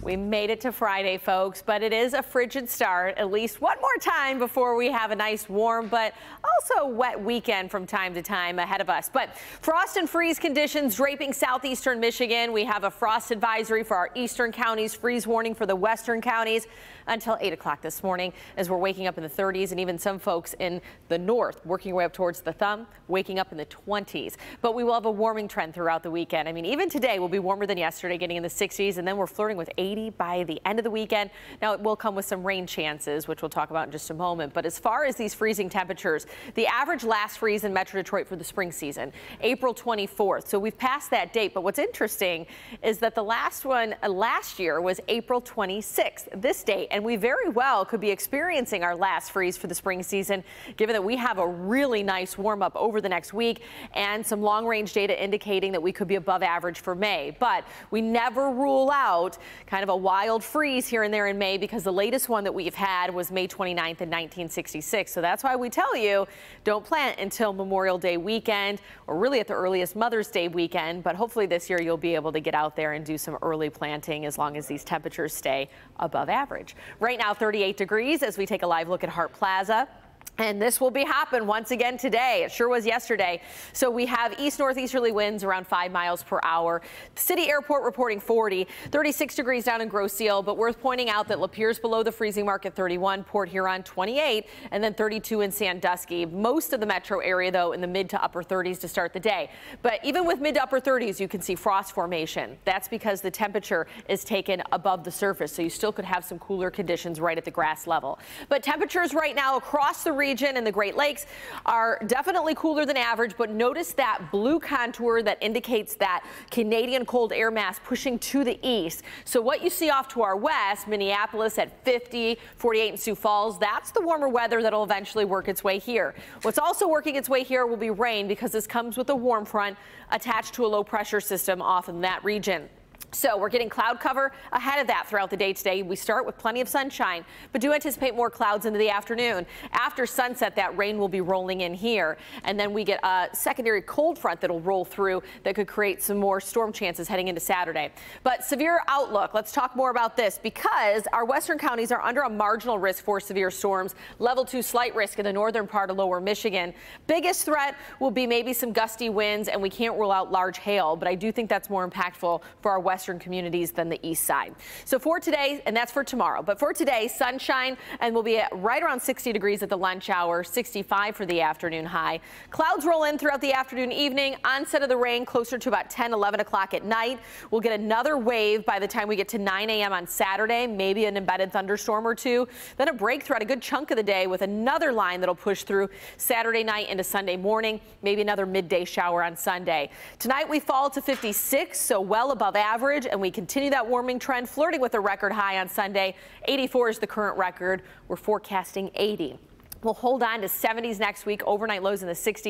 We made it to Friday, folks, but it is a frigid start at least one more time before we have a nice warm but also wet weekend from time to time ahead of us. But frost and freeze conditions draping southeastern Michigan. We have a frost advisory for our eastern counties, freeze warning for the western counties until 8 o'clock this morning as we're waking up in the 30s, and even some folks in the north working our way up towards the thumb, waking up in the 20s. But we will have a warming trend throughout the weekend. I mean, even today will be warmer than yesterday, getting in the 60s, and then we're flirting with 80 by the end of the weekend. Now, it will come with some rain chances, which we'll talk about in just a moment. But as far as these freezing temperatures, the average last freeze in Metro Detroit for the spring season, April 24th. So we've passed that date. But what's interesting is that the last one last year was April 26th, this date. And we very well could be experiencing our last freeze for the spring season, given that we have a really nice warm up over the next week and some long range data indicating that we could be above average for May. But we never rule out kind of a wild freeze here and there in May, because the latest one that we've had was May 29th in 1966. So that's why we tell you don't plant until Memorial Day weekend, or really at the earliest Mother's Day weekend. But hopefully this year you'll be able to get out there and do some early planting as long as these temperatures stay above average. Right now 38 degrees as we take a live look at Hart Plaza. And this will be happening once again today. It sure was yesterday. So we have east-northeasterly winds around 5 miles per hour. The city airport reporting 40, 36 degrees down in Grosse Ile, but worth pointing out that Lapierre's below the freezing mark at 31, Port Huron 28, and then 32 in Sandusky. Most of the metro area, though, in the mid to upper 30s to start the day. But even with mid to upper 30s, you can see frost formation. That's because the temperature is taken above the surface, so you still could have some cooler conditions right at the grass level. But temperatures right now across the region and the Great Lakes are definitely cooler than average, but notice that blue contour that indicates that Canadian cold air mass pushing to the east. So what you see off to our west, Minneapolis at 50, 48 in Sioux Falls, that's the warmer weather that'll eventually work its way here. What's also working its way here will be rain, because this comes with a warm front attached to a low pressure system off in that region. So we're getting cloud cover ahead of that throughout the day today. We start with plenty of sunshine, but do anticipate more clouds into the afternoon. After sunset, that rain will be rolling in here, and then we get a secondary cold front that'll roll through that could create some more storm chances heading into Saturday. But severe outlook, let's talk more about this, because our western counties are under a marginal risk for severe storms. Level 2 slight risk in the northern part of lower Michigan. Biggest threat will be maybe some gusty winds, and we can't rule out large hail, but I do think that's more impactful for our western communities than the east side. So for today, and that's for tomorrow, but for today, sunshine, and we'll be at right around 60 degrees at the lunch hour, 65 for the afternoon high. Clouds roll in throughout the afternoon, evening. Onset of the rain closer to about 10, 11 o'clock at night. We'll get another wave by the time we get to 9 a.m. on Saturday, maybe an embedded thunderstorm or two. Then a break throughout a good chunk of the day with another line that'll push through Saturday night into Sunday morning, maybe another midday shower on Sunday. Tonight we fall to 56, so well above average, and we continue that warming trend, flirting with a record high on Sunday. 84 is the current record. We're forecasting 80. We'll hold on to 70s next week, overnight lows in the 60s.